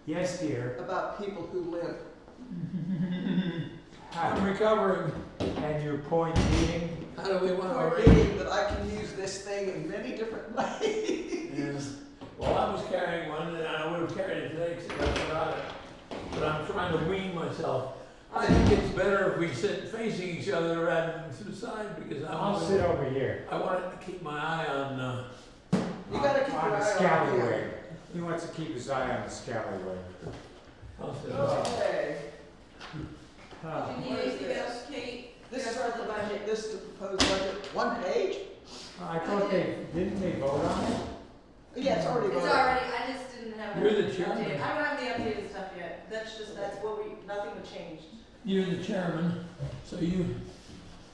Yes, dear. about people who limp. I'm recovering. And your point being? How do we want to Point arrange? being that I can use this thing in many different ways. Yes. Well, I was carrying one, and I would have carried it today because I forgot it. But I'm trying to wean myself. I think it's better if we sit facing each other rather than to the side because I'll sit over here. I want to keep my eye on. You gotta keep on your the eye on scallywag. him. He wants to keep his eye on the scallywag. I'll sit over. Okay. Huh. Did you need anything else, Kate? This is Just our for the budget. this is the proposed budget. 1 page? I thought didn't they vote on it? Yeah, it's already It's voted. already, I just didn't have. You're the it chairman. updated. I don't have the updated stuff yet. That's what nothing would change. You're the chairman, so you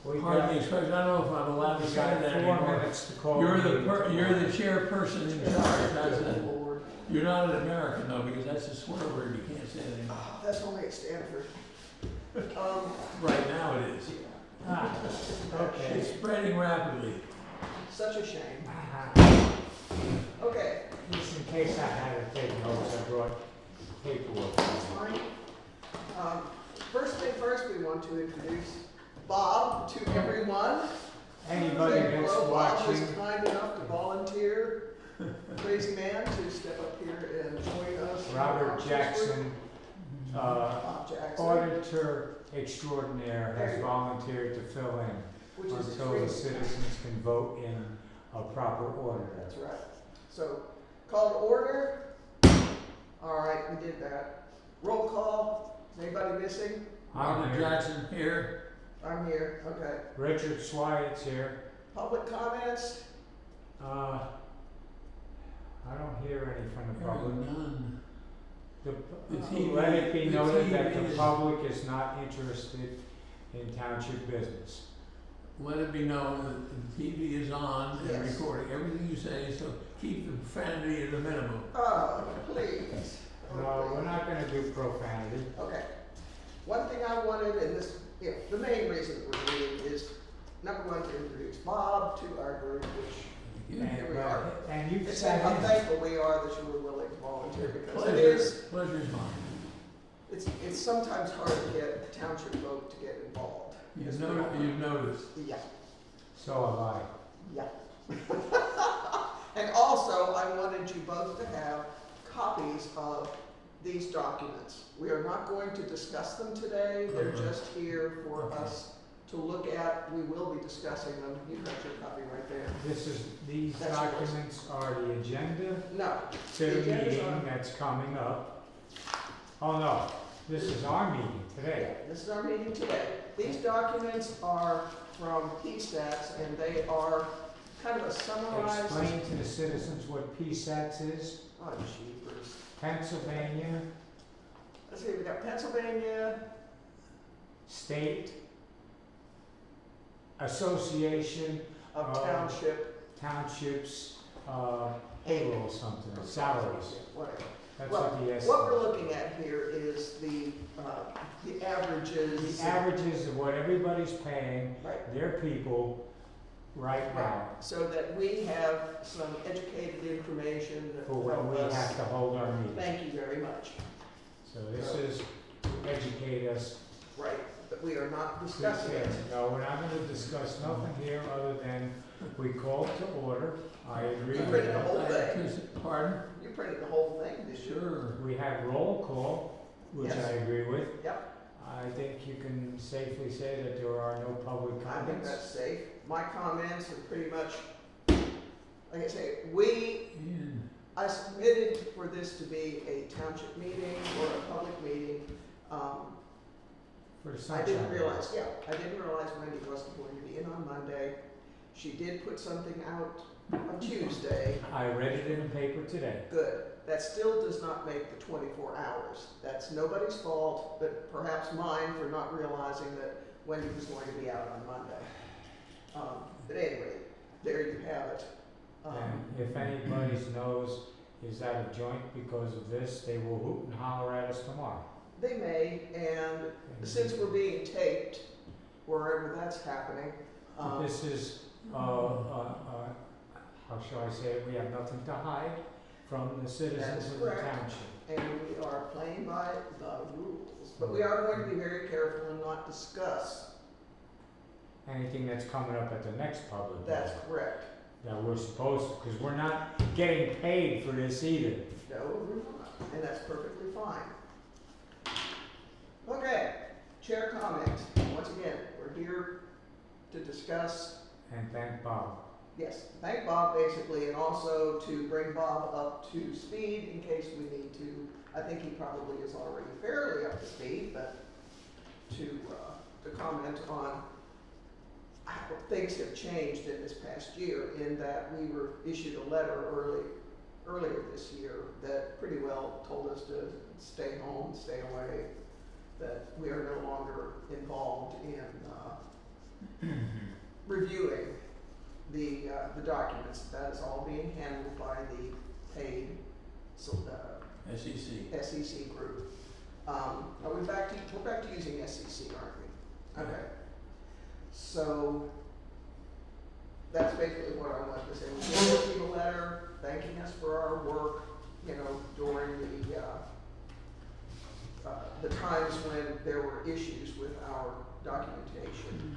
We hardly got, express. I don't know if I'm allowed to we say got that 4 anymore. minutes to call. You're the meeting you're the tomorrow. chairperson in charge. That's it. Board. You're not an American though, because that's a swear word. You can't say it anymore. Oh, that's only at Stanford. Right now it is. Ah, okay. It's spreading rapidly. Such a shame. Ah, Okay, Just in case I had to take notes, I brought paperwork. that's fine. First thing first, we want to introduce Bob to everyone. Anybody Say that's hello. Bob was watching, kind enough to volunteer, crazy man, to step up here and join us. Robert Jackson, Bob Jackson, auditor extraordinaire, There has you go. volunteered to fill in which is until the extremely citizens can vote in a proper order. That's right. So, call to order. All right, we did that. Roll call. Is anybody missing? I'm Robert here. Jackson here. I'm here. Okay. Richard Swiat's here. Public comments? I don't hear any from the public. Hearing none. The, The TV let it be the noted that TV the is- public is not interested in township business. Let it be known that the TV is on and Yes. recording everything you say, so keep the profanity at a minimum. Oh, please. Oh, No, we're please. not gonna do profanity. Okay. One thing I wanted, and this, the main reason that we're meeting is, number one, to introduce Bob to our group, which here we are. And you've it's sat how in. thankful we are that you were willing to volunteer, because it Pleasure, is, pleasure's mine. it's sometimes hard to get the township vote to get involved. You've noticed. Yeah, So have I. yeah. And also, I wanted you both to have copies of these documents. We are not going to discuss them today, they're just here for Okay. us to look at. We will be discussing them. You've got your copy right there. These That's yours. documents are the agenda No, to the The agenda's meeting on. that's coming up. Oh no, this is our meeting today. this is our meeting today. These documents are from PSATs, and they are kind of a summarized. Explain to the citizens what PSATs is. Oh, jeepers. Pennsylvania Let's see, we got Pennsylvania, State Association of Township, Townships, payroll something, salaries. whatever. That's Well, what the S. What we're looking at here is the averages. The averages of what everybody's paying Right, their people right now so that we have some educated information that for will when help we us. have to hold our meeting. Thank you very much. So this is to educate us. Right, but we are not discussing it. No, we're not gonna discuss nothing here other than we called to order. I agree You with printed the that. whole thing. Pardon? You printed the whole thing, did you? Sure. We have roll call, which Yes. I agree with. Yep. I think you can safely say that there are no public I think comments. that's safe. My comments are pretty much, like I say, I submitted for this to be a township meeting or a public meeting. For I sunshine. didn't realize Wendy wasn't going to be in on Monday. She did put something out on Tuesday. I read it in the paper today. Good. That still does not make the 24 hours. That's nobody's fault, but perhaps mine for not realizing that Wendy was going to be out on Monday. But anyway, there you have it. And if anybody knows is at a joint because of this, they will hoot and holler at us tomorrow. They may, and since we're being taped, wherever that's happening, This is, how shall I say it, we have nothing to hide. from the citizens That's of the correct. township. And we are playing by the rules, but we are going to be very careful and not discuss. Anything that's coming up at the next public That's meeting correct. that we're supposed to, because we're not getting paid for this either. No, we're not, and that's perfectly fine. Okay, chair comment. Once again, we're here to discuss, And thank Bob. yes, thank Bob basically, and also to bring Bob up to speed in case we need to. I think he probably is already fairly up to speed, but to comment on how things have changed in this past year, in that we were issued a letter earlier this year that pretty well told us to stay home, stay away, that we are no longer involved in reviewing the documents. That is all being handled by the paid SEC. SEC group. Are we back to, we're back to using SEC, aren't we? Okay. So that's basically what I wanted to say. We did receive a letter thanking us for our work, you know, during the times when there were issues with our documentation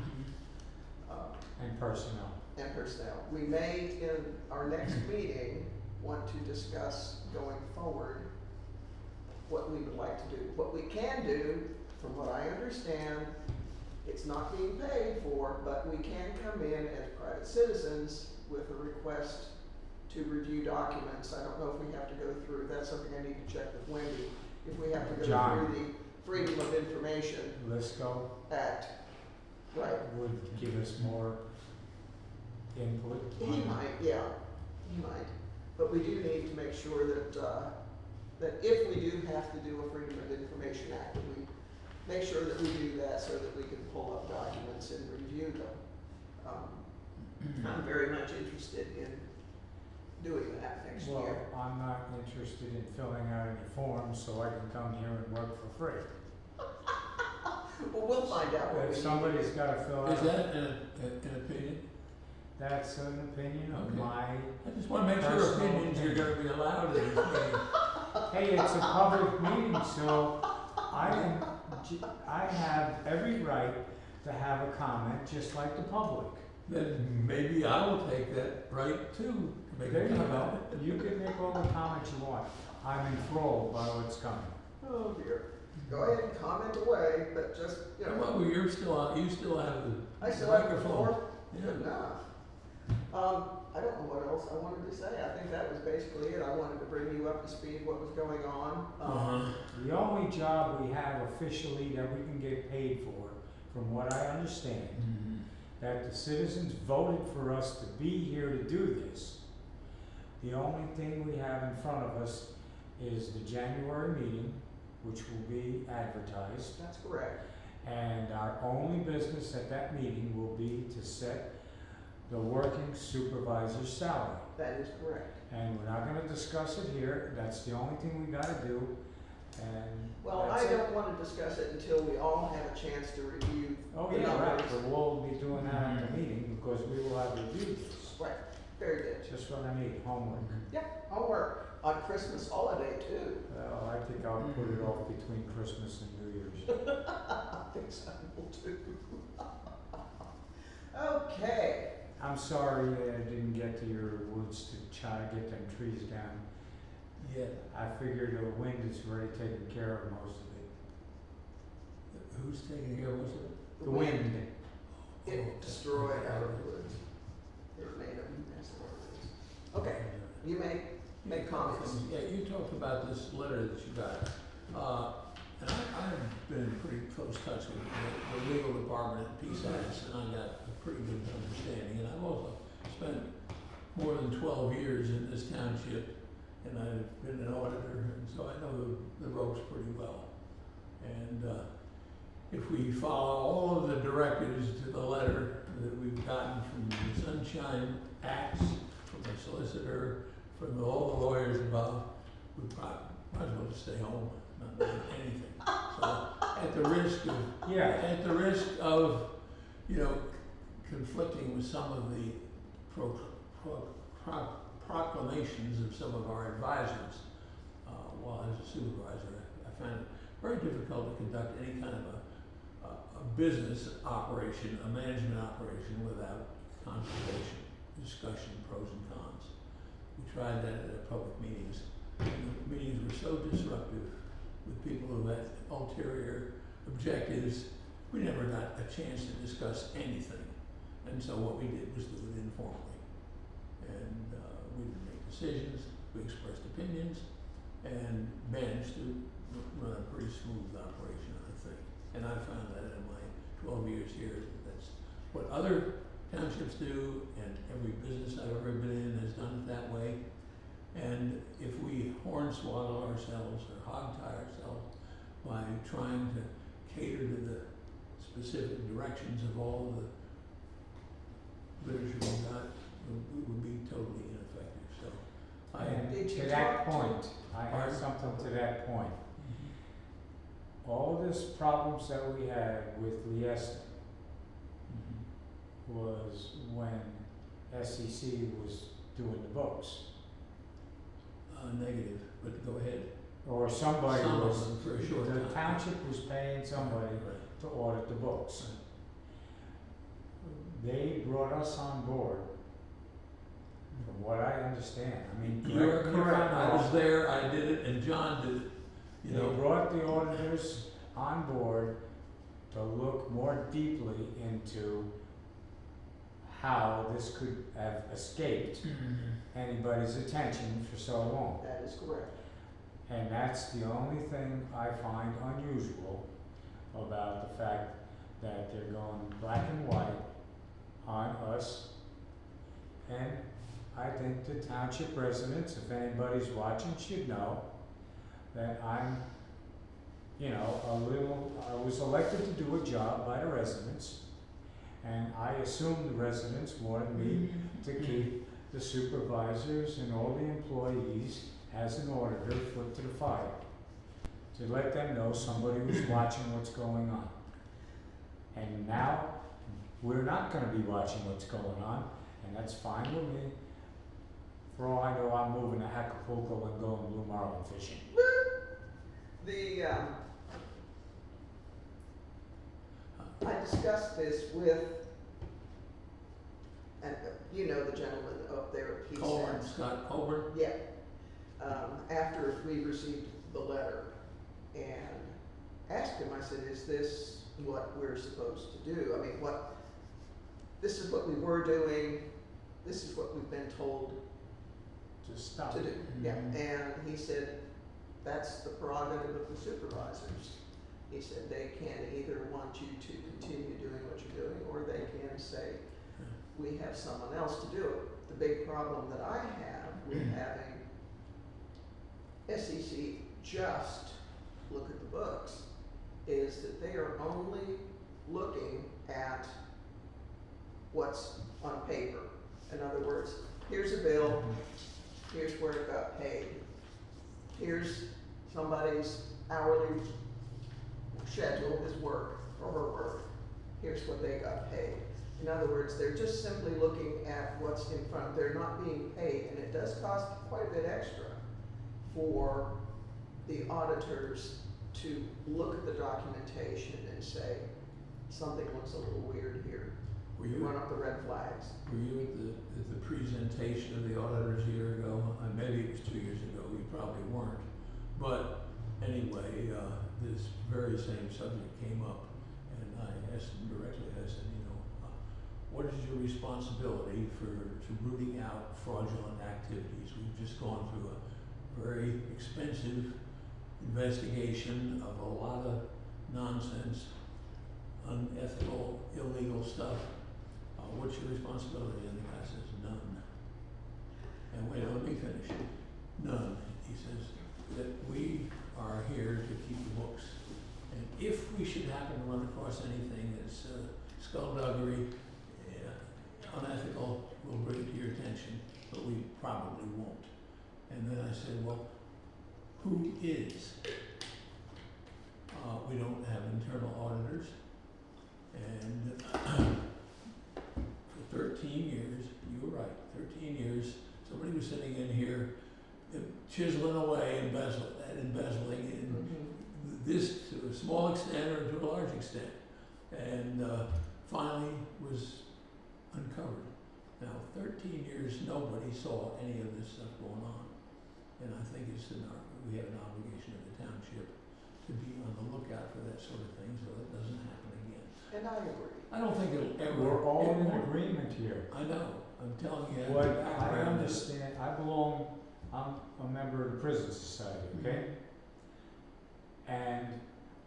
And personnel. and personnel. We may, in our next meeting, want to discuss going forward what we would like to do. What we can do, from what I understand, it's not being paid for, but we can come in as private citizens with a request to review documents. I don't know if we have to go through, that's something I need to check with Wendy, if we have to go John. through the Freedom of Information Lisco Act. Right. would give us more input. He on- might, yeah, he might. But we do need to make sure that, that if we do have to do a Freedom of Information Act, that we make sure that we do that so that we can pull up documents and review them. I'm very much interested in doing that next Well, year. I'm not interested in filling out any forms, so I can come here and work for free. Well, we'll find out what we If need. somebody's gotta fill Is out, that an opinion? that's an opinion of Okay. my, I just wanna make sure Personal opinions are gonna be allowed in this meeting. hey, it's a public meeting, so I have every right to have a comment just like the public. Then maybe I will take that right too, to make There a you go. comment. You can make all the comments you want. I'm enthralled by what's coming. Oh dear. Go ahead and comment away, but just, you know, Well, you're still on, you still have the I still have the microphone. floor. Yeah. Good enough. I don't know what else I wanted to say. I think that was basically it. I wanted to bring you up to speed what was going on. The only job we have officially that we can get paid for, from what I understand, that the citizens voted for us to be here to do this. The only thing we have in front of us is the January meeting, which will be advertised. That's correct. And our only business at that meeting will be to set the working supervisor's salary. That is correct. And we're not gonna discuss it here, that's the only thing we gotta do, and Well, that's I it. don't want to discuss it until we all have a chance to review Oh, the yeah, right, numbers. but we'll be doing that at the meeting, because we will have reviewed this. Right, very good. Just what I need, homework. Homework on Christmas holiday too. Well, I think I'll put it off between Christmas and New Year's. I think so, will too. Okay, I'm sorry that I didn't get to your woods to try to get them trees down. Yeah. I figured the wind is already taking care of most of it. Who's taking care of most of it? The wind. it destroyed our woods. It made a mess of our woods. Okay, you may make comments. Yeah, you talked about this letter that you got. And I've been in pretty close touch with the legal department at PSAS, and I got a pretty good understanding. And I've also spent more than 12 years in this township, and I've been an auditor, and so I know the ropes pretty well. And if we follow all of the directives to the letter that we've gotten from the Sunshine Acts, from the solicitor, from all the lawyers involved, we probably might as well just stay home, not doing anything. So at the risk of, you know, conflicting with some of the proclamations of some of our advisors. While I was a supervisor, I found it very difficult to conduct any kind of a business operation, a management operation without consultation, discussion, pros and cons. We tried that at our public meetings. And the meetings were so disruptive with people who had ulterior objectives. We never got a chance to discuss anything. And so what we did was do it informally. And we didn't make decisions, we expressed opinions, and managed to run a pretty smooth operation, I think. And I found that in my 12 years here, that's what other townships do, and every business I've ever been in has done it that way. And if we hornswoggle ourselves or hog-tie ourselves by trying to cater to the specific directions of all the literature we got, we would be totally ineffective. So And Did you to that talk to- point, I have Pardon? something to that point. All this problems that we had with Liesta was when SEC was doing the books. Negative, but go ahead. Or somebody Some of was, them for a short the time. township was paying somebody Right. to audit the books. They brought us on board, from what I understand. I mean, You are correct me if correct. I'm I was wrong. there, I did it, and John did it. You They know, brought the auditors on board to look more deeply into how this could have escaped anybody's attention for so long. That is correct. And that's the only thing I find unusual about the fact that they're going black and white on us. And I think the township residents, if anybody's watching, should know that I'm, I was elected to do a job by the residents. And I assume the residents wanted me to keep the supervisors and all the employees as an auditor foot to the fire, to let them know somebody was watching what's going on. And now, we're not gonna be watching what's going on, and that's fine with me. For all I know, I'm moving to Acapulco and going blue marlin fishing. The, I discussed this with, and you know the gentleman up there at Colburn, PSAT. Scott Colburn. Yeah, after we received the letter and asked him, I said, is this what we're supposed to do? I mean, this is what we were doing, this is what we've been told Just stop. to do. Mhm. Yeah, and he said, that's the prerogative of the supervisors. He said they can either want you to continue doing what you're doing, or they can say, we have someone else to do it. The big problem that I have with having SEC just look at the books is that they are only looking at what's on paper. In other words, here's a bill, here's where it got paid. Here's somebody's hourly schedule, his work or her work. Here's what they got paid. In other words, they're just simply looking at what's in front. They're not being paid, and it does cost quite a bit extra for the auditors to look at the documentation and say, something looks a little weird here. Were you, Run up the red flags. were you at the presentation of the auditors a year ago? Maybe it was 2 years ago, you probably weren't. But anyway, this very same subject came up, and I asked them directly, I said, what is your responsibility for rooting out fraudulent activities? We've just gone through a very expensive investigation of a lot of nonsense, unethical, illegal stuff. What's your responsibility? And the guy says, none. And wait, let me finish. None. He says that we are here to keep the books. And if we should happen to run across anything that's skullduggery, unethical, we'll bring it to your attention, but we probably won't. And then I said, well, who is? We don't have internal auditors. And for 13 years, you were right, 13 years, somebody was sitting in here chiseling away, embezzling in this to a small extent or to a large extent, and finally was uncovered. Now, 13 years, nobody saw any of this stuff going on, and I think we have an obligation of the township to be on the lookout for that sort of thing so that doesn't happen again. And I agree. I don't think it'll ever. We're all in agreement here. I know. I'm telling you. What I understand, I'm a member of the prison society, okay? And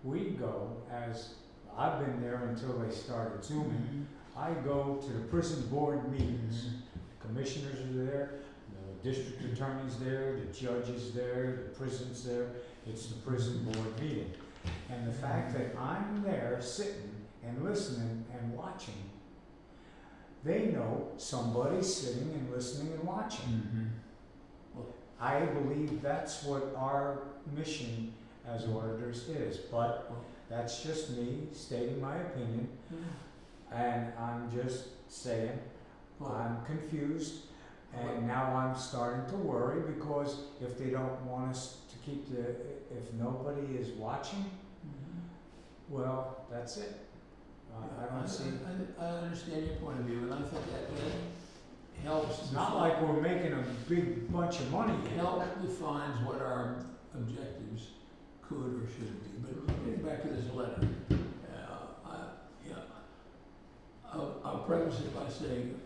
we go, as I've been there until they started Zooming, I go to the prison board meetings. The commissioners are there, the district attorney's there, the judge is there, the prison's there. It's the prison board meeting. And the fact that I'm there sitting and listening and watching, they know somebody's sitting and listening and watching. I believe that's what our mission as auditors is, but that's just me stating my opinion, and I'm just saying, I'm confused, and now I'm starting to worry, because if they don't want us to keep if nobody is watching, well, that's it. I don't see. I understand your point of view, and I think that helps. It's not like we're making a big bunch of money. It helps defines what our objectives could or should be. But getting back to this letter, I'll preface it by saying,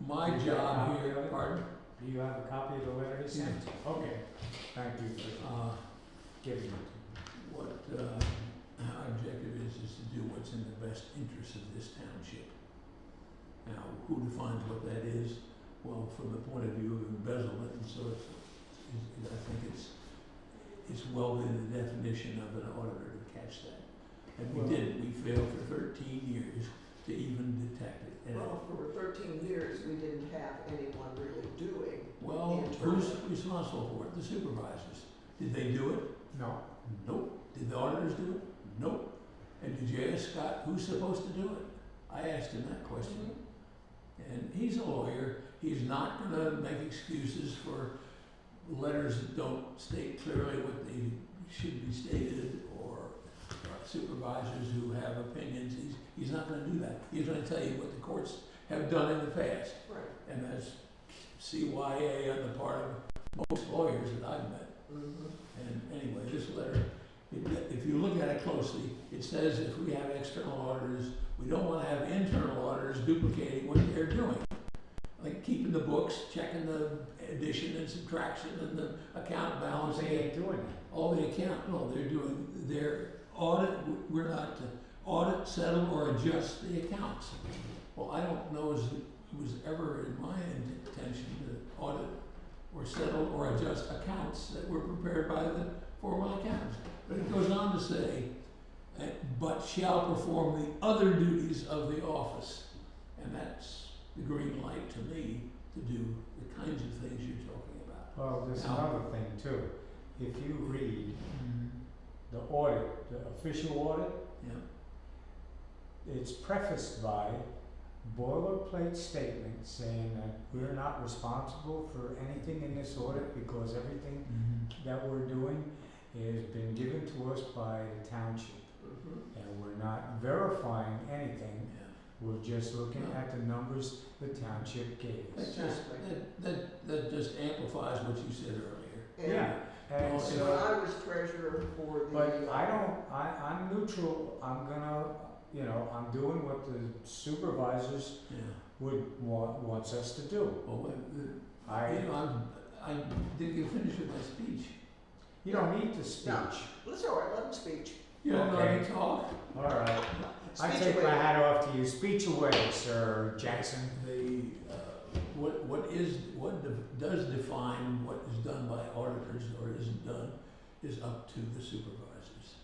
my job here. Pardon? Do you have a copy of the letter he sent? Okay. Thank you for giving it. What our objective is to do what's in the best interest of this township. Now, who defines what that is? Well, from the point of view of embezzlement and so I think it's well within the definition of an auditor to catch that. And we did. We failed for 13 years to even detect it. And Well, for 13 years, we didn't have anyone really doing. well, who's responsible for it? The supervisors. Did they do it? No. Nope. Did the auditors do it? Nope. And did you ask Scott who's supposed to do it? I asked him that question. And he's a lawyer. He's not going to make excuses for letters that don't state clearly what they should be stated, or supervisors who have opinions. He's not going to do that. He's going to tell you what the courts have done in the past. Right. And that's CYA on the part of most lawyers that I've met. And anyway, this letter, if you look at it closely, it says if we have external auditors, we don't want to have internal auditors duplicating what they're doing. Like keeping the books, checking the addition and subtraction and the account balance. They ain't doing it. All the account, no, they're doing their audit. We're not to audit, settle, or adjust the accounts. Well, I don't know as it was ever in my intention to audit or settle or adjust accounts that were prepared by the formal accountants. But it goes on to say, but shall perform the other duties of the office. And that's the green light to me to do the kinds of things you're talking about. Well, there's Now- another thing too. If you read the audit, the official audit, Yeah. it's prefaced by boilerplate statement saying that we're not responsible for anything in this audit because everything that we're doing has been given to us by the township. And we're not verifying anything. Yeah. We're just looking No. at the numbers the township gave us. Exactly. That just amplifies what you said earlier. And Yeah, and Well, when so, I was treasurer for the. but I'm neutral. I'm gonna, I'm doing what the supervisors Yeah. wants us to do. Well, I I didn't get finished with my speech. You don't need to speech. No. That's all right, let him speech. You don't Okay. let me talk. All right. I Speech take away. my hat off to you. Speech away, Sir Jackson. The what does define what is done by auditors or isn't done is up to the supervisors.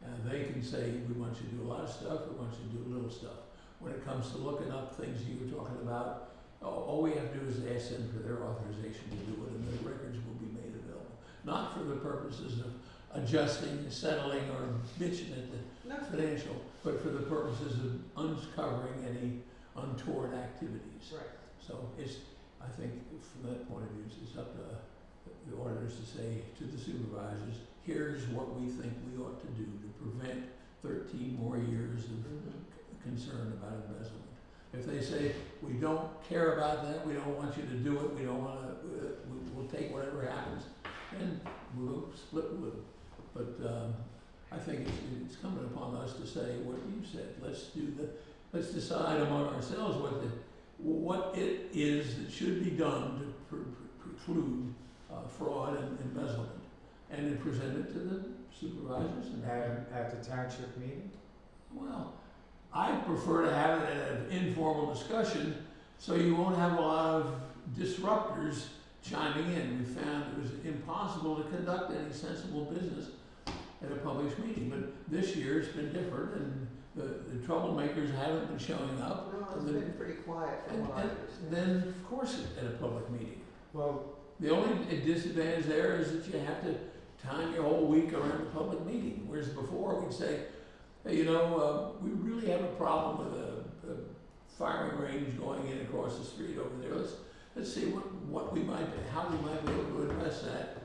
And they can say, we want you to do a lot of stuff, we want you to do a little stuff. When it comes to looking up things you were talking about, all we have to do is ask them for their authorization to do it, and the records will be made available. Not for the purposes of adjusting, settling, or bitching at the No. financial, but for the purposes of uncovering any untoward activities. Right. So I think from that point of view, it's up to the auditors to say to the supervisors, here's what we think we ought to do to prevent 13 more years of concern about embezzlement. If they say, we don't care about that, we don't want you to do it, we don't want to, we'll take whatever happens, then we'll split wood. But I think it's coming upon us to say what you said. Let's decide among ourselves what it is that should be done to preclude fraud and embezzlement, and then present it to the supervisors. And At the township meeting? well, I prefer to have it at an informal discussion, so you won't have a lot of disruptors chiming in. We found it was impossible to conduct any sensible business at a public meeting, but this year it's been different, and the troublemakers haven't been showing up. No, it's been pretty quiet from what I understand. Then, of course, at a public meeting. Well, The only disadvantage there is that you have to time your whole week around the public meeting, whereas before we'd say, hey, we really have a problem with a firing range going in across the street over there. Let's see what we might, how we might be able to address that.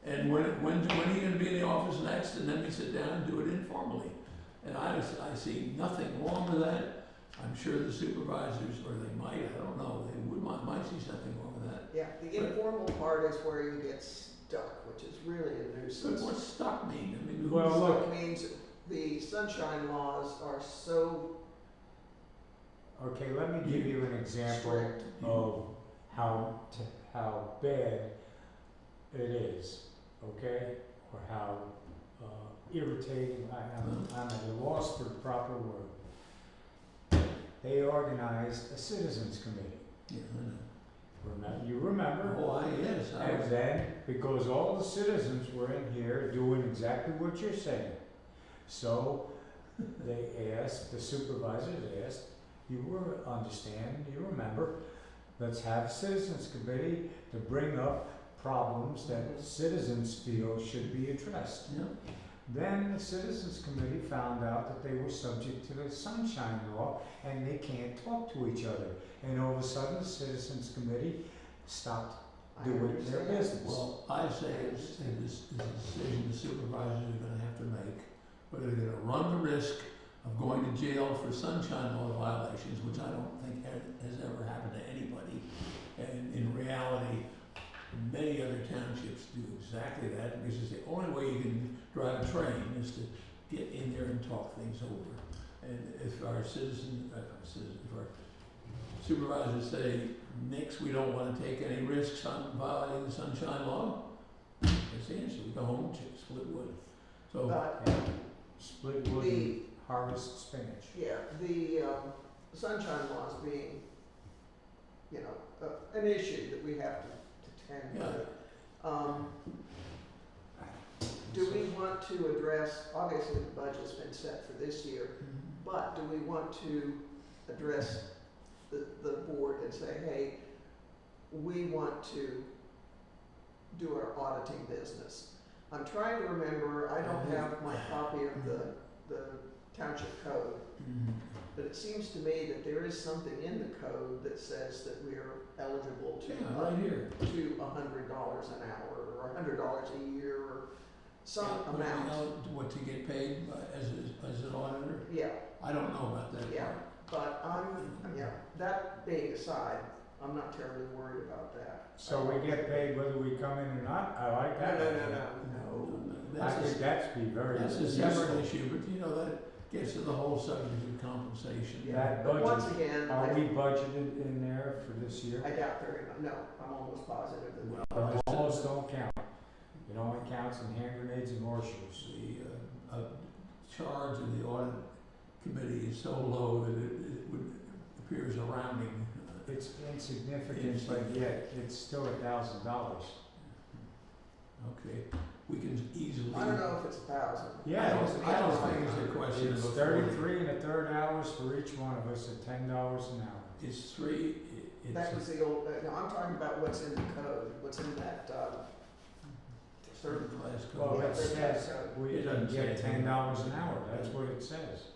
And when are you going to be in the office next? And then we sit down and do it informally. And I see nothing wrong with that. I'm sure the supervisors, or they might, I don't know, they might see something wrong with that. Yeah, the informal part is where you get stuck, which is really a But nuisance. what's stuck mean? I mean, Well, look- Stuck means the sunshine laws are so okay, let me give you an example strict. of how bad it is, okay? Or how irritating, I'm at a loss for the proper word. They organized a citizens committee. Yeah, I know. You remember? Oh, yes. And then, because all the citizens were in here doing exactly what you're saying, so they asked, the supervisors asked, you remember, let's have a citizens committee to bring up problems that citizens feel should be addressed. Yeah. Then the citizens committee found out that they were subject to the sunshine law and they can't talk to each other. And all of a sudden, the citizens committee stopped I doing their understand. business. Well, I say it's a decision the supervisors are gonna have to make, whether they're gonna run the risk of going to jail for sunshine law violations, which I don't think has ever happened to anybody. And in reality, many other townships do exactly that, because it's the only way you can drive a train is to get in there and talk things over. And if our supervisors say, next, we don't wanna take any risks on violating the sunshine law, that's the answer, we go home and split wood. So, But Yeah. Split wood and the, harvest spinach. yeah, the sunshine laws being, an issue that we have to tend to. Do we want to address, obviously the budget's been set for this year, but do we want to address the board and say, hey, we want to do our auditing business? I'm trying to remember, I don't have my copy of the township code, but it seems to me that there is something in the code that says that we are eligible to yeah, right here. to $100 an hour or $100 a year or some Yeah, amount. You know what to get paid as an auditor? Yeah, I don't know about that Yeah. part. but that being aside, I'm not terribly worried about that. So we get paid whether we come in or not? I like that. No. I think that's be very That's a useful. separate issue, but that gets to the whole subject of compensation. That But once budget, again, are we budgeted in there for this year? I doubt very much, no, I'm almost positive that we Well, Almost don't count. It only counts in hand grenades and horseshoes. The charge of the audit committee is so low that it appears a rounding. It's insignificant, but yet it's still $1,000. Okay, we can easily. I don't know if it's 1,000. Yeah, I don't think it's a question of It's affording. 33 1/3 hours for each one of us at $10 an hour. It's three, That was the old, no, I'm talking about what's in the code, what's in that, third class Well, code. Yeah, it but says that's- we It doesn't get say $10 an hour, that's what it says.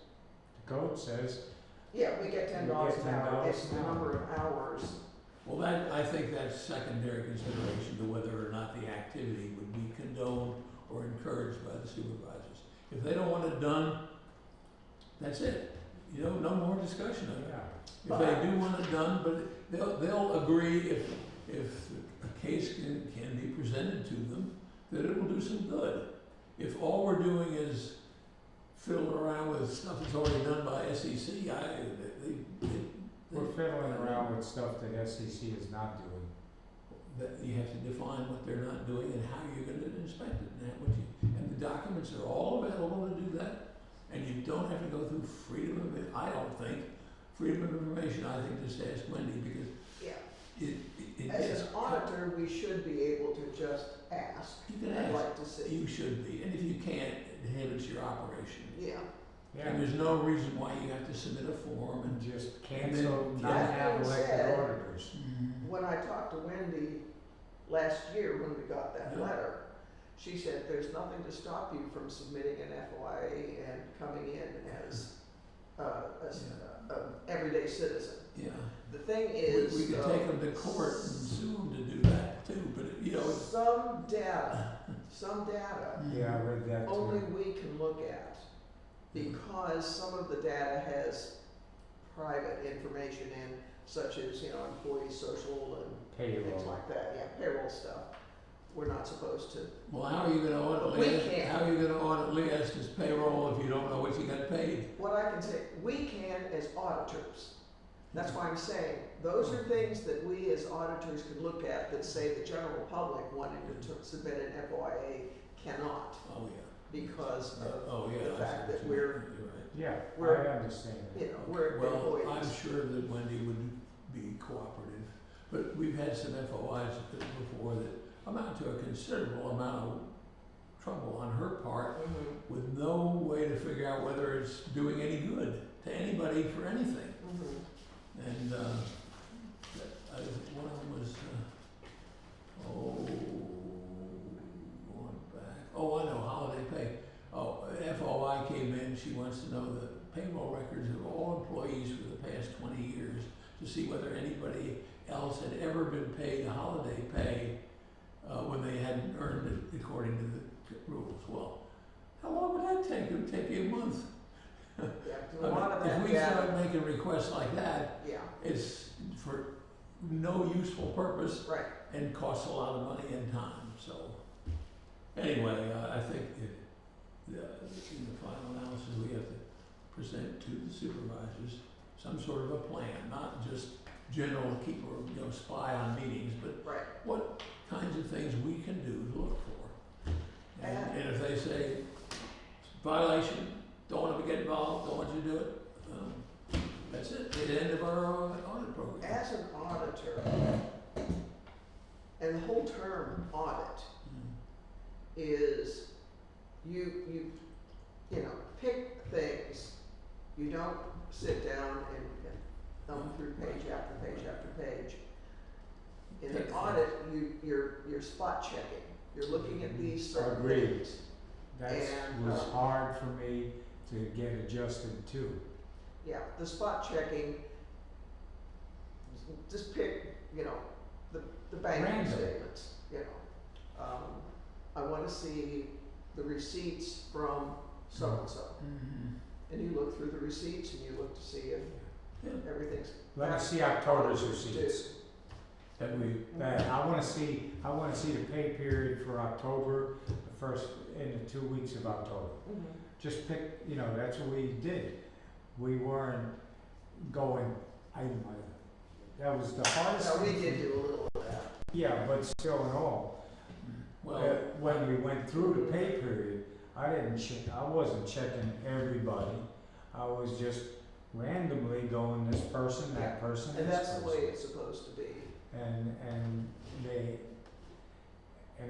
The code says, yeah, we get $10 We get an hour, $10 it's the an hour. number of hours Well, that, I think that's secondary consideration to whether or not the activity would be condoned or encouraged by the supervisors. If they don't want it done, that's it. You know, no more discussion of it. Yeah. If they do want it done, but they'll agree if a case can be presented to them, that it will do some good. If all we're doing is fiddling around with stuff that's already done by SEC, We're fiddling around with stuff that SEC is not doing. that you have to define what they're not doing and how you're gonna inspect it, and the documents are all available to do that, and you don't have to go through freedom of, I don't think, freedom of information, I think just ask Wendy, because Yeah. it As is. an auditor, we should be able to just ask. You can I'd ask, like to see. you should be, and if you can't, it inhibits your operation. Yeah. Yeah, And there's no reason why you have to submit a form and and just cancel, not That have being elected said- auditors. When I talked to Wendy last year when we got that Yeah. letter, she said there's nothing to stop you from submitting an FOIA and coming in as a everyday citizen. yeah. The thing We is, could take them to court and sue them to do that too, but you know, it's. some data Yeah, I read that only too. we can look at, because some of the data has private information in, such as, you know, employee social and things Payroll. like that, yeah, payroll stuff. We're not supposed to. Well, how are you gonna audit We Leah's, can't. how are you gonna audit Leah's payroll if you don't know what you got paid? What I can say, we can as auditors. That's why I'm saying, those are things that we as auditors can look at that say the general public wanting to submit an FOIA cannot, Oh, yeah. because of, Oh, yeah. the I fact see that what you we're- mean. You're right. Yeah, We're- I understand that. you know, we're Well, I'm employees. sure that Wendy would be cooperative, but we've had some FOIs before that amount to a considerable amount of trouble on her part Mhm, with no way to figure out whether it's doing any good to anybody for anything. mhm. And, one of them was, going back, I know, holiday pay. FOI came in, she wants to know the payroll records of all employees for the past 20 years to see whether anybody else had ever been paid holiday pay, when they hadn't earned it according to the rules. Well, how long would that take? It would take you a month. Yeah, a lot of If that we data, start making requests like that, yeah, it's for no useful purpose right. and costs a lot of money and time, so. Anyway, I think in the final analysis, we have to present to the supervisors some sort of a plan, not just general keep or, spy on meetings, but Right. what kinds of things we can do to look for. And if they say, violation, don't want to get involved, don't want you to do it, that's it, the end of our audit program. As an auditor, and the whole term audit is you pick things, you don't sit down and thumb through page after page after page. In an Pick audit, you're spot checking, you're looking at these certain Agreed. things. That And, was hard for me to get adjusted to. Yeah, the spot checking, just pick, the banking Random. statements, I wanna see the receipts from so-and-so. And you look through the receipts and you look to see if Yeah. everything's. Let me that's see what October's auditors do. receipts. That we, I wanna see the pay period for October, the first, in the 2 weeks of October. Mhm. Just pick, that's what we did. We weren't going item by item. That was the hardest Now, we thing. did do a little of that. Yeah, but still in all, well, when we went through the pay period, I wasn't checking everybody. I was just randomly going this person, that person, And this that's the way person. it's supposed to be. And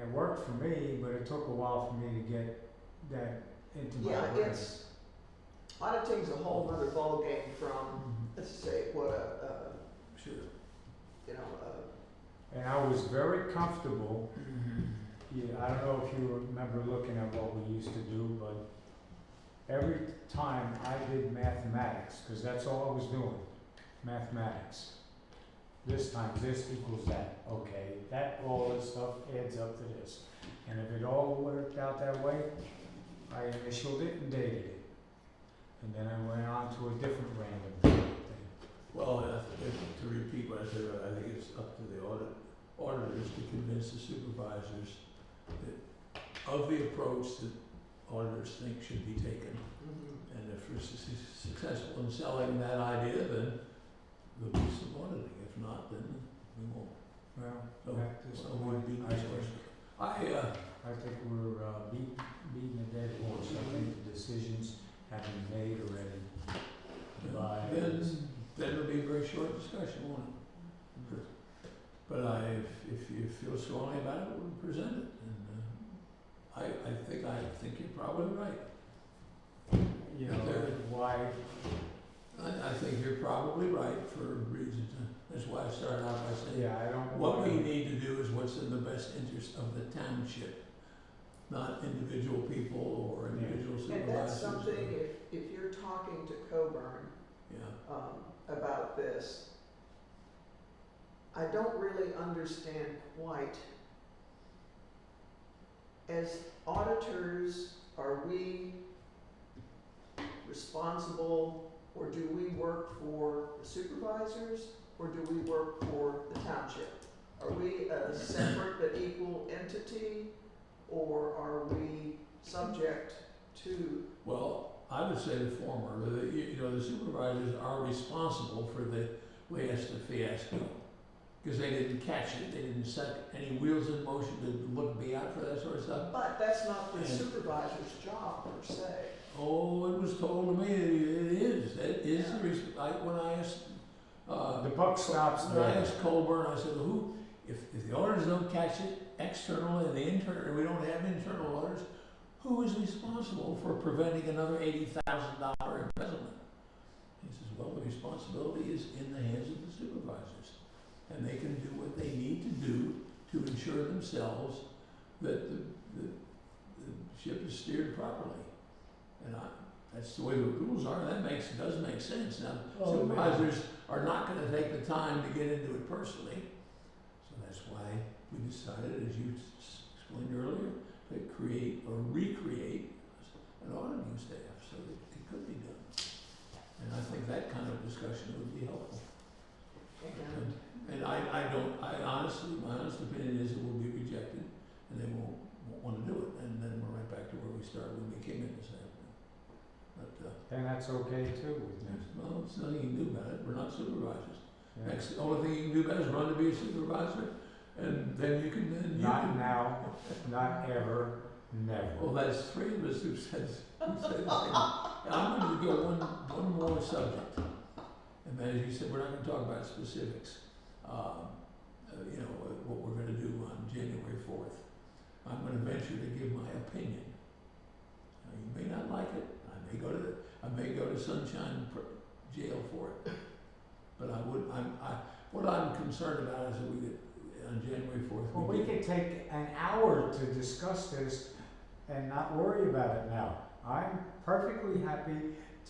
it worked for me, but it took a while for me to get that into my Yeah, brain. auditing's a whole other ballgame from, Mhm. let's say, what sure. And I was very comfortable. Yeah, I don't know if you remember looking at what we used to do, but every time I did mathematics, because that's all I was doing, mathematics. this times this equals that, okay, that, all this stuff adds up to this. And if it all worked out that way, I initialed it and dated it. And then I went on to a different random thing. Well, to repeat what I said, I think it's up to the auditors to convince the supervisors that of the approach that auditors think should be taken. And if we're successful in selling that idea, then there'll be some auditing. If not, then we won't. Well, So, at this so point, we'd be I discussing. I think we're beating a dead horse. I think the decisions have been made already. By Then it'll be a very short discussion, won't it? But if you feel strongly about it, we'll present it. And I think you're probably right. You know, There- why, I think you're probably right for reasons. That's why I started out by saying, yeah, I don't what wanna. we need to do is what's in the best interest of the township, not individual people or individual supervisors. And that's something, if you're talking to Coburn, Yeah, about this, I don't really understand quite. As auditors, are we responsible, or do we work for the supervisors, or do we work for the township? Are we a separate but equal entity, or are we subject to? well, I would say the former. The supervisors are responsible for the last fiasco. Because they didn't catch it, they didn't set any wheels in motion to be out for that sort of stuff. But that's not the And- supervisor's job per se. Oh, it was told to me that it is. That is when I asked, The buck stops when I there. asked Colburn, I said, who, if the auditors don't catch it externally and the internal, we don't have internal auditors, who is responsible for preventing another $80,000 embezzlement? He says, well, the responsibility is in the hands of the supervisors. And they can do what they need to do to ensure themselves that the ship is steered properly. And that's the way the rules are, that does make sense. Now, Oh, man. supervisors are not gonna take the time to get into it personally. So that's why we decided, as you explained earlier, to create or recreate an auditing staff so that it could be done. And I think that kind of discussion would be helpful. And my honest opinion is it will be rejected and they won't wanna do it. And then we're right back to where we started when we came in this afternoon. But, And that's okay too with me. well, there's nothing you can do about it. We're not supervisors. Yeah. The only thing you can do about it is run to be a supervisor, and then you can, Not now, not ever, never. Well, that's three of us who said the same. I'm going to go one more subject, and that is, you said we're not going to talk about specifics. What we're going to do on January 4th. I'm going to venture to give my opinion. Now, you may not like it. I may go to Sunshine Jail for it. But what I'm concerned about is that we get on January 4th. Well, we could take an hour to discuss this and not worry about it now. I'm perfectly happy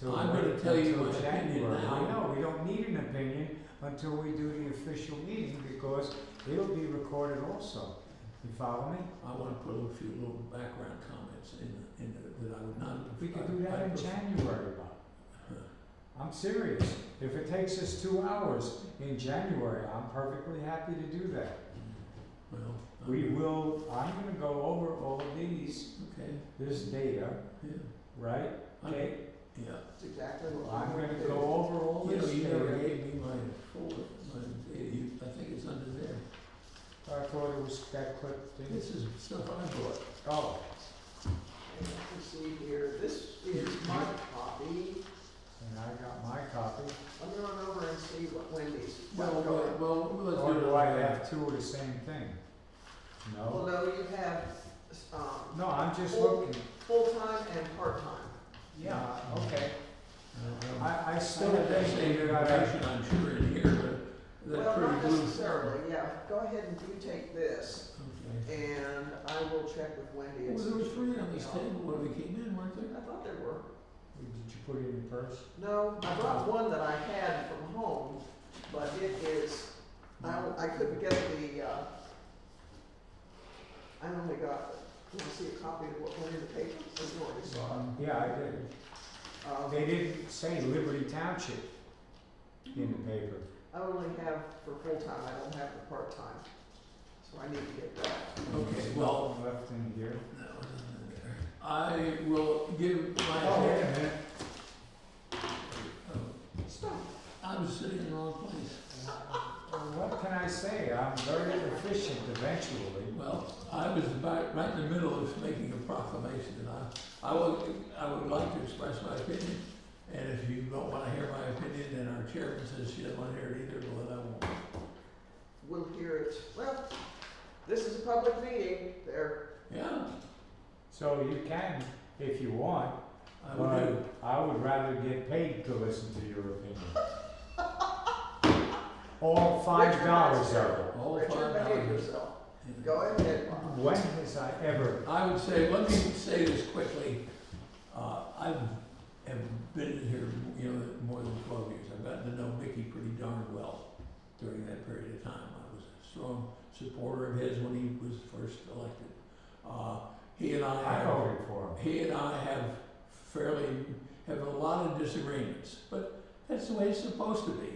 to I'm wait gonna tell you until my opinion January. now. I know, we don't need an opinion until we do the official meeting because it'll be recorded also. You follow me? I want to put a few little background comments that I would not. We could do that in January, Bob. I'm serious. If it takes us 2 hours in January, I'm perfectly happy to do that. Well, I'm gonna go over all of these, Okay. this data, Yeah. right? Okay? Yeah. That's exactly what I'm we're gonna do. go over all You this you never data. gave me my folder. I think it's under there. I thought it was that clip thing. This is stuff I brought. Oh, And you see here, this is my copy. and I got my copy. Let me run over and see what Wendy's. Well, let's Or do it. do I have two of the same thing? Well, No? no, you have, No, I'm just Full- looking. full-time and part-time. Yeah, okay. I I still have that think same we gotta, information, I'm sure, in here, but that's Well, pretty not blue. necessarily, yeah. Go ahead and you take this, Okay. and I will check with Wendy. and Well, see there were if three she on can this help. table when we came in, weren't there? I thought there were. did you put it in your purse? No, I brought one that I had from home, but it is I couldn't get the, I only got, you want to see a copy of what went in the paper? Or you already saw it? Yeah, I did. They didn't say Liberty Township in the paper. I only have for full-time, I don't have the part-time, so I need to get that. Okay, well, Left in here. no, nothing there. I will give my Oh, wait a opinion. minute. Stop. I was sitting in the wrong place. What can I say? I'm very efficient eventually. Well, I was about right in the middle of making a proclamation, and I would like to express my opinion. And if you don't want to hear my opinion, then our chairman says she doesn't want to hear it either, well, then I won't. We'll hear it. Well, this is a public meeting. There. Yeah, So you can, if you want, I would do. but I would rather get paid to listen to your opinion. All $5 of it. All Richard, behave $5. yourself. Go ahead, Bob. When has I ever, I would say, let me say this quickly. I have been here, more than 12 years. I've gotten to know Mickey pretty darn well during that period of time. I was a strong supporter of his when he was first elected. He and I voted for him. he and I have a lot of disagreements, but that's the way it's supposed to be.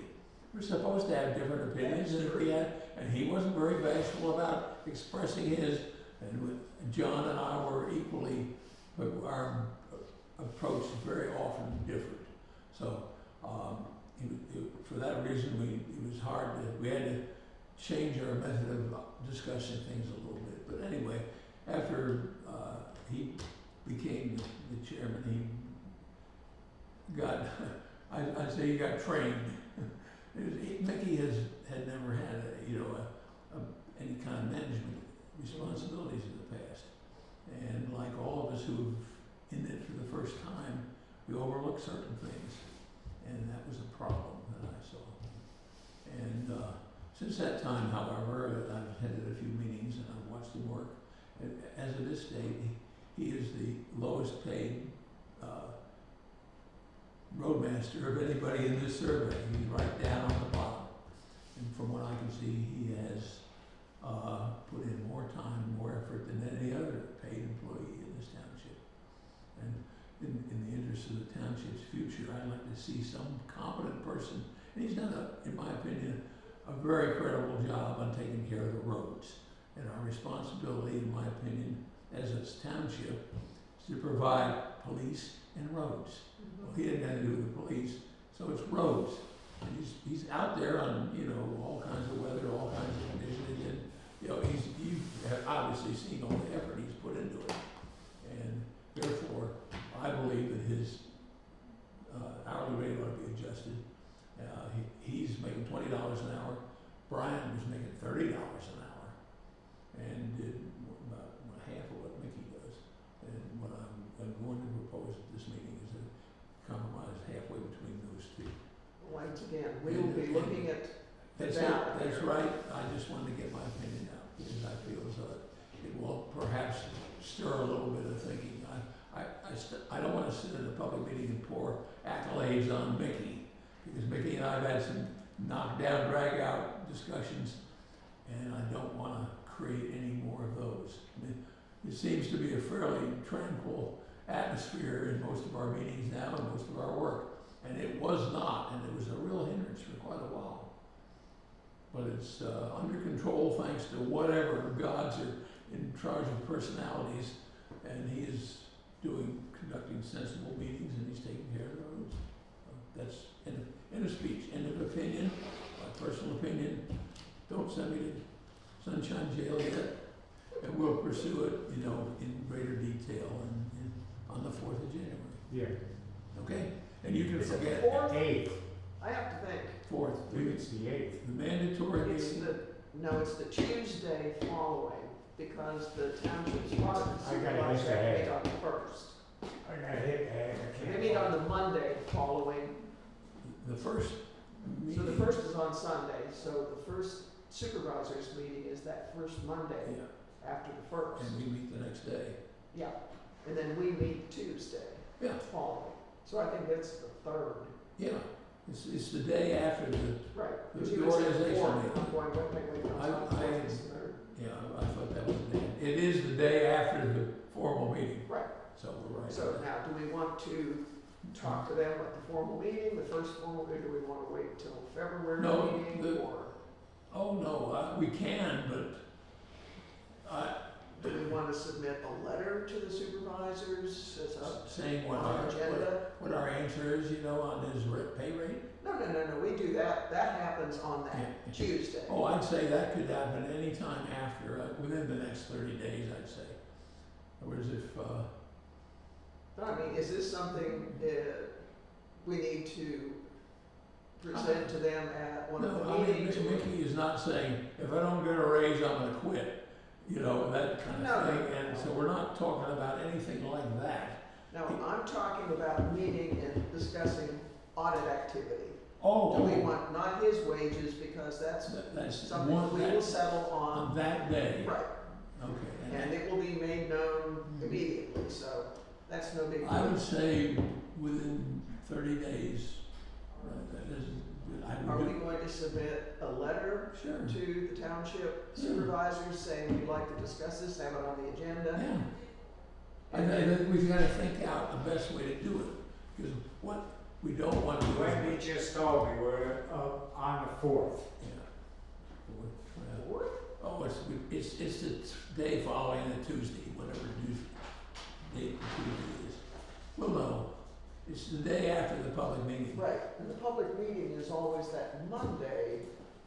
We're supposed to have different opinions, and he wasn't very bashful about expressing his, and John and I were equally, but our approach is very often different. So, for that reason, it was hard we had to change our method of discussing things a little bit. But anyway, after he became the chairman, he got, I'd say he got trained. Mickey had never had any kind of management responsibilities in the past, and like all of us who've in it for the first time, we overlook certain things, and that was a problem that I saw. And since that time, however, I've attended a few meetings and I've watched him work. As of this date, he is the lowest paid roadmaster of anybody in this survey. He's right down on the bottom. And from what I can see, he has put in more time, more effort than any other paid employee in this township. And in the interest of the township's future, I'd like to see some competent person, and he's done, in my opinion, a very credible job on taking care of the roads. And our responsibility, in my opinion, as a township, is to provide police and roads. Well, he didn't have to do with the police, so it's roads. And he's out there on, all kinds of weather, all kinds of conditions, and, you've obviously seen all the effort he's put into it. And therefore, I believe that his hourly rate ought to be adjusted. He's making $20 an hour. Brian was making $30 an hour, and did about half of what Mickey does. And what I'm going to propose at this meeting is a compromise halfway between those two. Once again, we will be looking at That's that. it, that's right. I just wanted to get my opinion out, because I feel as though it will perhaps stir a little bit of thinking. I don't want to sit in a public meeting and pour accolades on Mickey, because Mickey and I have had some knockdown, drag-out discussions, and I don't want to create any more of those. It seems to be a fairly tranquil atmosphere in most of our meetings now and most of our work, and it was not, and it was a real hindrance for quite a while. But it's under control thanks to whatever gods are in charge of personalities, and he is conducting sensible meetings, and he's taking care of the roads. That's in a speech, end of opinion, my personal opinion. Don't send me to Sunshine Jail yet, and we'll pursue it, in greater detail on the 4th of January. yeah, Okay? And you can Is it the forget 4th? 8th, I have to think. 4th. I think it's the 8th. The mandatory It's meeting. it's the Tuesday following, because the township's water I gotta supervisor hit the meet head. on the 1st. I gotta hit that, I can't. They meet on the Monday following, The first so meeting. the 1st is on Sunday, so the first supervisors meeting is that first Monday Yeah, after the 1st. and we meet the next day. Yeah, and then we meet Tuesday Yeah, following, so I think that's the 3rd. yeah. It's the day after the, Right. The Because you would say organization before, meeting. I'm going, wait, no, I- it's not I- the 4th, it's the 3rd. yeah, I thought that was the day. It is the day after the formal meeting, Right. so we're right. So now, do we want to talk to them at the formal meeting, the first formal, or do we want to wait till February No, meeting, or Oh, no, we can, but do we want to submit a letter to the supervisors as a saying what on our, agenda? what our answer is, you know, on his pay rate? No, we do that, that happens on that Yeah. Tuesday. Oh, I'd say that could happen anytime after, within the next 30 days, I'd say. Whereas if, But I mean, is this something we need to present to them at one of no, the I mean, meetings? or- Mickey is not saying, if I don't get a raise, I'm gonna quit, you know, that kind No, of no, thing. And no. so we're not talking about anything like that. No, I'm talking about meeting and discussing audit activity. Oh, Do we want not his wages, because that's that's something one, we will settle on on, that day. right, Okay. and it will be made known immediately, so that's no big I deal. would say within 30 days, that is, I Are would we do. going to submit a letter Sure, to the township Yeah. supervisors saying we'd like to discuss this, have it on the agenda? yeah. I think we've gotta think out the best way to do it, because what we don't want to do Wendy is. just told me we're on the 4th. Yeah. Or- Oh, it's the day following the Tuesday, whatever date the Tuesday is. Well, no, it's the day after the public meeting. Right, and the public meeting is always that Monday,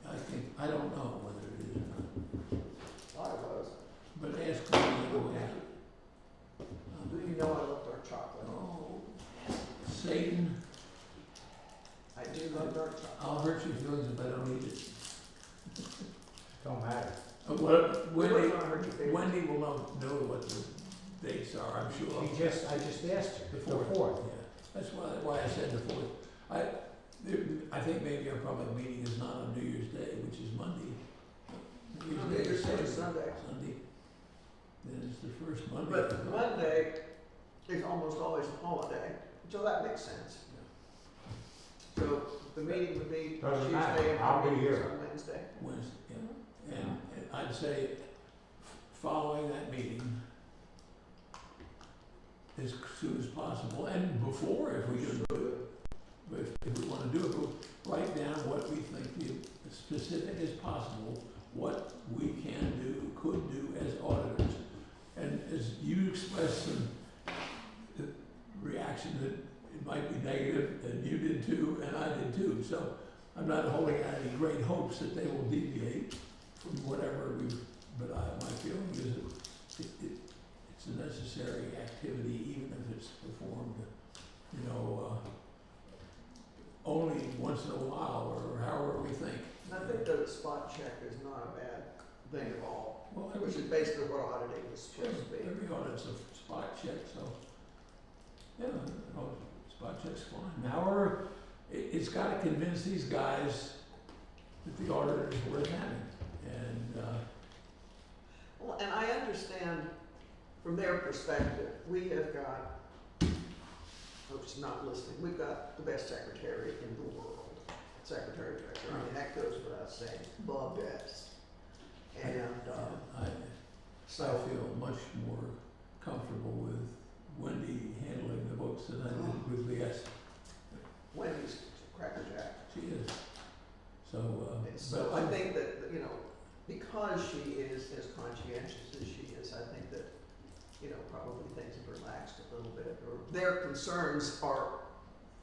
I don't know whether it is or not, I was. but ask me anyway. You know I love dark chocolate. Oh, Satan, I do love dark chocolate. I'll hurt your feelings if I don't eat it. Don't matter. What, We're Wendy, not gonna hurt your feelings. Wendy will know what the dates are, I'm sure. I just asked her, The the 4th. Yeah, that's why I said the 4th. I think maybe our public meeting is not on New Year's Day, which is Monday. New Monday, Year's Day Thursday, is Sunday. Sunday. Then it's the first Monday. But Monday is almost always a holiday, so that makes sense. So the meeting would be Doesn't Tuesday matter. and I'll our be meeting is here. on Wednesday. Wednesday, yeah. And I'd say following that meeting as soon as possible, and before if we can do it. But if we wanna do it, we'll write down what we think as specific as possible, what we can do, could do as auditors. And as you expressed some reaction that it might be negative, and you did too, and I did too, so I'm not holding out any great hopes that they will deviate from whatever but my feeling is that it's a necessary activity, even if it's performed, you know, only once in a while, or however we think. And I think that a spot check is not a bad thing at all, Well, which is basically what auditing is supposed to be. every audit's a spot check, so, yeah, spot check's fine. However, it's gotta convince these guys that the auditor is worth having, and, Well, and I understand from their perspective, we have got, oops, not listening, we've got the best secretary in the world. Secretary Treasurer, I mean, that goes without saying, the best. And, I so, feel much more comfortable with Wendy handling the books than I did with Leah. Wendy's crackerjack. She is. So, And so I think that, you know, because she is as conscientious as she is, I think that, you know, probably things have relaxed a little bit, or their concerns are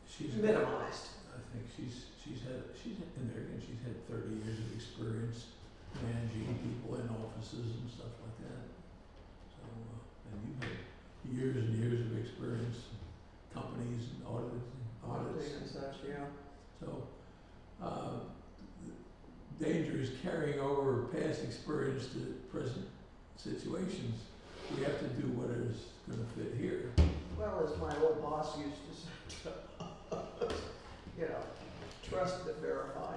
she's minimized. I think she's in there again. She's had 30 years of experience managing people in offices and stuff like that. So, and you've had years and years of experience, companies and audits. Auditing and such, yeah. So, danger is carrying over past experience to present situations. We have to do what is going to fit here. Well, as my old boss used to say, you know, trust but verify.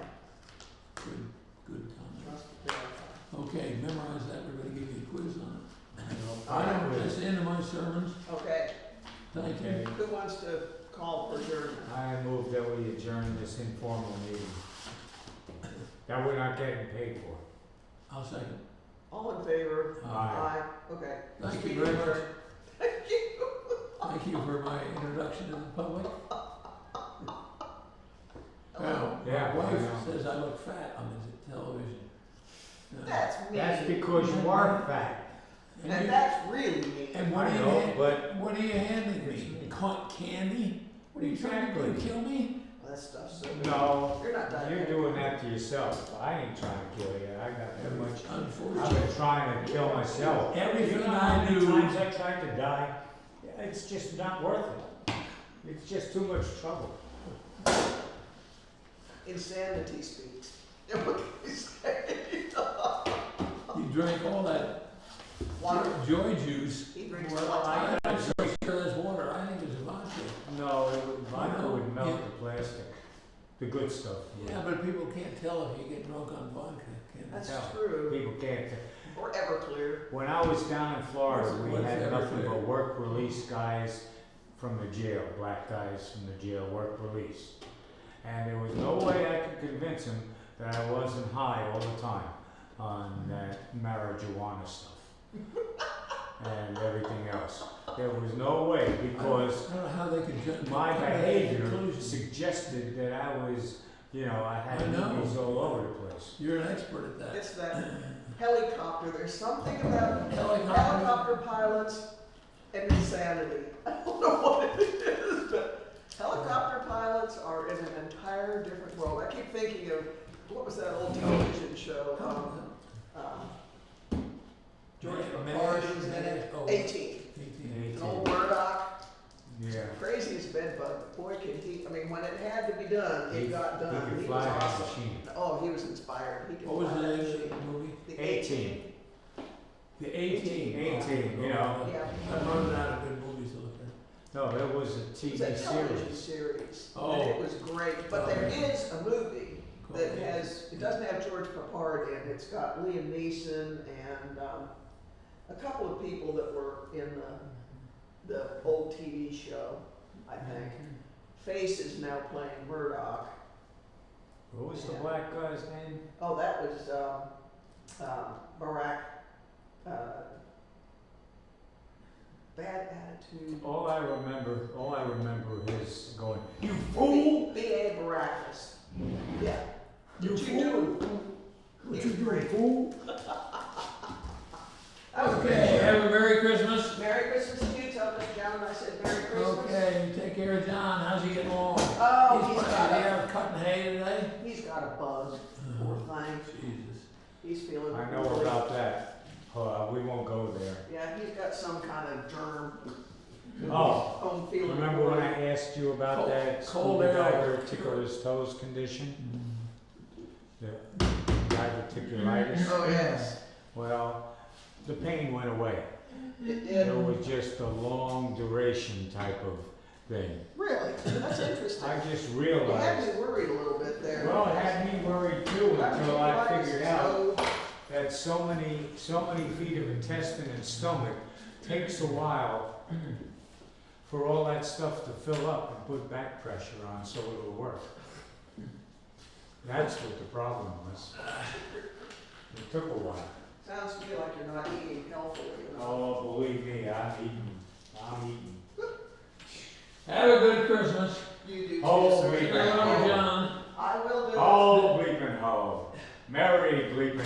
Good comment. Trust but verify. Okay, memorize that. We're going to give you a quiz on it. I don't That's the end of my sermons. Okay, Thank you. Okay. who wants to call for adjournment? I move move that we adjourn this informal meeting. That we're not getting paid for. I'll second. All in favor? Aye. Okay. Thank you Meeting very much. adjourned. Thank you. Thank you for my introduction to the public. Now, Yeah, my I wife know. says I look fat on the television. That's mean. That's because you are fat. And you- that's really mean. And what I are you, know, but what are you handing me? Candy? What are you trying to do, kill me? That stuff's so. no, You're not diabetic. you're doing that to yourself. I ain't trying to kill you. I got that much. I've Unfortunately, been trying to kill myself. everything You know how I many do, times I tried to die? It's just not worth it. It's just too much trouble. Insanity speaks. What can you say? you drank all that Water. joy juice. He drinks Well, water. I'm so sure that's water. I think it's vodka. No, vodka would melt Yeah. the plastic, the good stuff. Yeah, but people can't tell if you get drunk on vodka, can they? That's tell. true. People can't. Or Everclear. When I was down in Florida, we What's had nothing Everclear? but work release guys from the jail, black guys from the jail, work release. And there was no way I could convince them that I wasn't high all the time on that marijuana stuff and everything else. There was no way because I don't know how they could judge. my come to that behavior conclusion. suggested that I was, you know, I had I know. movies all over the place. You're an expert at that. It's that helicopter. There's something about Helicopter. helicopter pilots and insanity. I don't know what it is, but helicopter pilots are in an entire different world. I keep thinking of, what was that old television show? George Papard was in it. Oh, 18. An old Murdoch. Yeah. Crazy as bed bug. Boy, can he, I mean, when it had to be done, it got done. He He could was fly that awesome. machine. Oh, he was inspired. He could What was fly the that name machine. of the movie? The 18. The 18. 18, you know. Yeah. I'm running out of good movies to look at. No, it was a It TV was a television series. series. Oh. And it was great. But there is a movie Cool. that has, it doesn't have George Papard in. It's got Liam Neeson and a couple of people that were in the old TV show, I think. Face is now playing Murdoch. What was the Yeah. black guy's name? Oh, that was Barack. Bad attitude. All I remember is going, "You fool! B.A. Baracus. Yeah. You What you fool! doing? What you doing, fool?" That was Okay, great. have a Merry Christmas. Merry Christmas to you. Tell Miss Joan I said Merry Christmas. Okay, take care of John. How's he getting along? Oh, He's cutting hay today? he's got a bug. Poor thing. Jesus. He's feeling. I know poorly. about that. We won't go there. Yeah, he's got some kind of germ. Oh, Home feeling. remember when poorly. I asked you about Cold- that cold scuba air. diver tickle his toes condition? The diverticulitis? Oh yes, Well, the pain went away. it It did. was just a long duration type of thing. Really, that's interesting. I just You had realized, me worried a little bit there. well, it had me worried too until I Diverticulitis, figured out so- that so many feet of intestine and stomach takes a while for all that stuff to fill up and put back pressure on so it'll work. That's what the problem was. It took a while. Sounds to me like you're not eating healthily enough. Oh, believe me, I'm eating. Have a good Christmas. You do too, Oh, sir. we Say hello to John. I will do it. Oh, bleeping ho. Merry bleeping